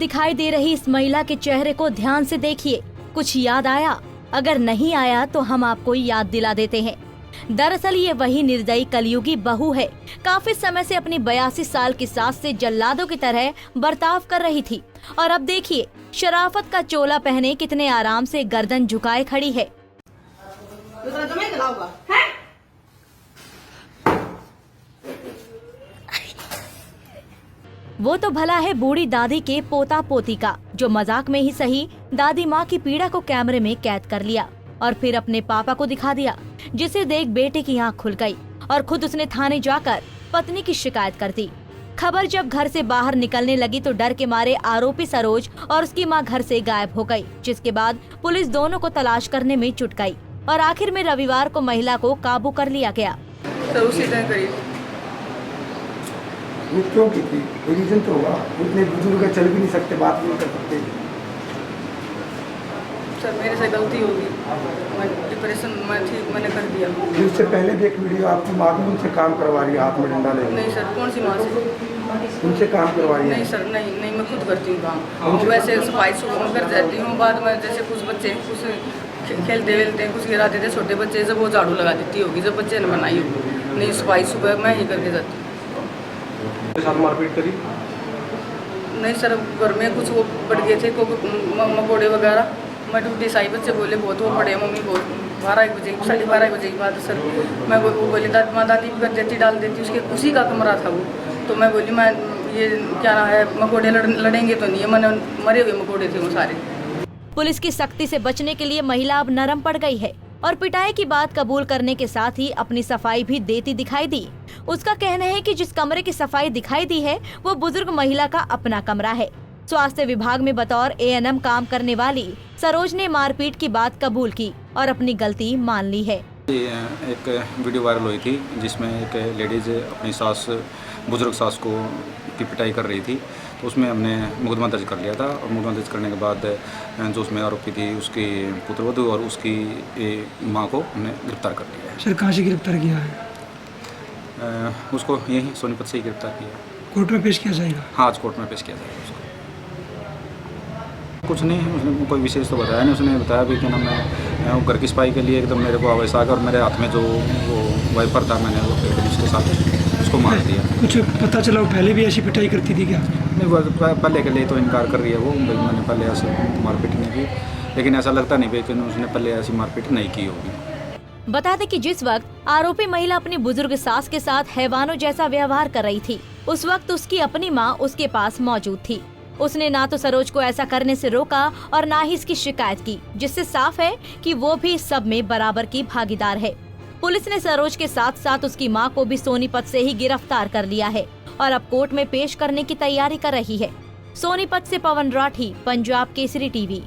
दिखाई दे रही इस महिला के चेहरे को ध्यान से देखिए। कुछ याद आया? अगर नहीं आया तो हम आपको याद दिला देते हैं। दरअसल ये वही निर्दयी कलयुगी बहू है। काफी समय से अपनी 82 साल की सास से जल्लादों की तरह बर्ताव कर रही थी और अब देखिए शराफत का चोला पहने कितने आराम से गर्दन झुकाए खड़ी है। वो तो भला है बूढ़ी दादी के पोता पोती का, जो मजाक में ही सही दादी माँ की पीड़ा को कैमरे में कैद कर लिया और फिर अपने पापा को दिखा दिया, जिसे देख बेटे की आँख खुल गई और खुद उसने थाने जाकर पत्नी की शिकायत कर दी। खबर जब घर से बाहर निकलने लगी तो डर के मारे आरोपी सरोज और उसकी मां घर से गायब हो गई, जिसके बाद पुलिस दोनों को तलाश करने में जुट गई और आखिर में रविवार को महिला को काबू कर लिया गया। तो उसी तरह करी वो क्यों की थी? कोई रीजन तो होगा। इतने बुजुर्ग चल भी नहीं सकते, बात भी नहीं कर सकते। सर मेरे से गलती होगी, मैं डिप्रेशन में ठीक मैंने कर दिया। इससे पहले भी एक वीडियो आपकी माँ भी उनसे काम करवा रही है, हाथ में डंडा ले। नहीं सर, कौन सी माँ से? उनसे काम करवा रही है? नहीं सर, नहीं मैं खुद करती हूँ काम। वैसे सफाई सुबह कर जाती हूँ, बाद में जैसे कुछ बच्चे कुछ खेलते वेलते कुछ गिराते थे छोटे बच्चे, जब वो झाड़ू लगा देती होगी, जब बच्चे ने बनाई होगी। नहीं सफाई सुबह मैं ही करके जाती हूँ। साथ मारपीट करी? नहीं सर, घर में कुछ वो पड़ गए थे मकोड़े वगैरह। मैं ड्यूटी से आई, बच्चे बोले बहुत वो पड़े मम्मी, बहुत 12 बजे 12:30 बजे की बात सर। मैं वो बोली दादी भी कर देती, डाल देती, उसके उसी का कमरा था वो। तो मैं बोली मैं ये क्या ना है, मकोड़े लड़ेंगे तो नहीं है, मैंने मरे हुए मकोड़े थे वो सारे। पुलिस की सख्ती से बचने के लिए महिला अब नरम पड़ गई है और पिटाई की बात कबूल करने के साथ ही अपनी सफाई भी देती दिखाई दी। उसका कहना है कि जिस कमरे की सफाई दिखाई दी है वो बुजुर्ग महिला का अपना कमरा है। स्वास्थ्य विभाग में बतौर ANM काम करने वाली सरोज ने मारपीट की बात कबूल की और अपनी गलती मान ली है। एक वीडियो वायरल हुई थी जिसमें एक लेडीज अपनी सास, बुजुर्ग सास को की पिटाई कर रही थी, तो उसमें हमने मुकदमा दर्ज कर लिया था और मुकदमा दर्ज करने के बाद जो उसमें आरोपी थी उसकी पुत्रवधू और उसकी मां को हमने गिरफ्तार कर लिया है। सर कहाँ से गिरफ्तार किया है? उसको यही सोनीपत से ही गिरफ्तार किया। कोर्ट में पेश किया जाएगा? हाँ, आज कोर्ट में पेश किया जाएगा उसको। कुछ नहीं, उसने कोई विशेष तो बताया नहीं। उसने बताया भी कि ना मैं घर की सफाई के लिए एकदम मेरे को आवेश आ गया और मेरे हाथ में जो वो वाइपर था, मैंने वो उसके साथ उसको मार दिया। कुछ पता चला वो पहले भी ऐसी पिटाई करती थी क्या? नहीं, वो पहले के लिए तो इनकार कर रही है वो, मैंने पहले ऐसे मारपीट नहीं की, लेकिन ऐसा लगता नहीं भी कि उसने पहले ऐसी मारपीट नहीं की होगी। बता दें कि जिस वक्त आरोपी महिला अपनी बुजुर्ग सास के साथ हैवानों जैसा व्यवहार कर रही थी, उस वक्त उसकी अपनी मां उसके पास मौजूद थी। उसने ना तो सरोज को ऐसा करने से रोका और ना ही इसकी शिकायत की, जिससे साफ है कि वो भी सब में बराबर की भागीदार है। पुलिस ने सरोज के साथ साथ उसकी मां को भी सोनीपत से ही गिरफ्तार कर लिया है और अब कोर्ट में पेश करने की तैयारी कर रही है। सोनीपत से पवन राठी, पंजाब केसरी टीवी।